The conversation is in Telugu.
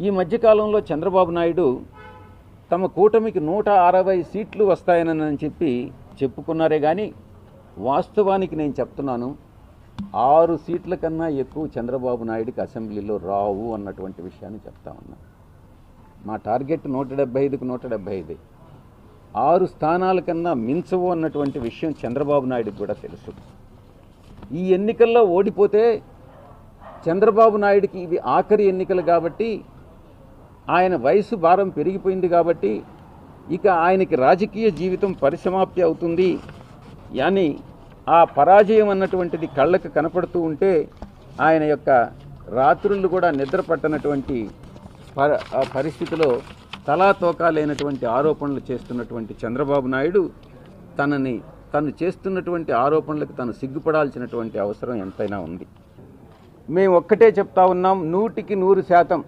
ఈ మధ్యకాలంలో చంద్రబాబు నాయుడు తమ కూటమికి 160 సీట్లు వస్తాయని చెప్పి చెప్పుకున్నారే కానీ వాస్తవానికి నేను చెప్తున్నాను 6 సీట్ల కన్నా ఎక్కువ చంద్రబాబు నాయుడికి అసెంబ్లీలో రావు అన్నటువంటి విషయాన్ని చెప్తా ఉన్నా. మా టార్గెట్ 175కు 175, 6 స్థానాల కన్నా మించవు అన్నటువంటి విషయం చంద్రబాబు నాయుడికి కూడా తెలుసు. ఈ ఎన్నికల్లో ఓడిపోతే చంద్రబాబు నాయుడికి ఇవి ఆఖరి ఎన్నికలు కాబట్టి, ఆయన వయసు భారం పెరిగిపోయింది కాబట్టి ఇక ఆయనకి రాజకీయ జీవితం పరిసమాప్తి అవుతుంది అని ఆ పరాజయం అన్నటువంటిది కళ్ళకు కనపడుతూ ఉంటే ఆయన యొక్క రాత్రులు కూడా నిద్ర పట్టనటువంటి పరిస్థితిలో తలాతోకా లేనటువంటి ఆరోపణలు చేస్తున్నటువంటి చంద్రబాబు నాయుడు తను చేస్తున్నటువంటి ఆరోపణలకు తను సిగ్గుపడాల్సినటువంటి అవసరం ఎంతైనా ఉంది. మేము ఒక్కటే చెప్తా ఉన్నాం, 100%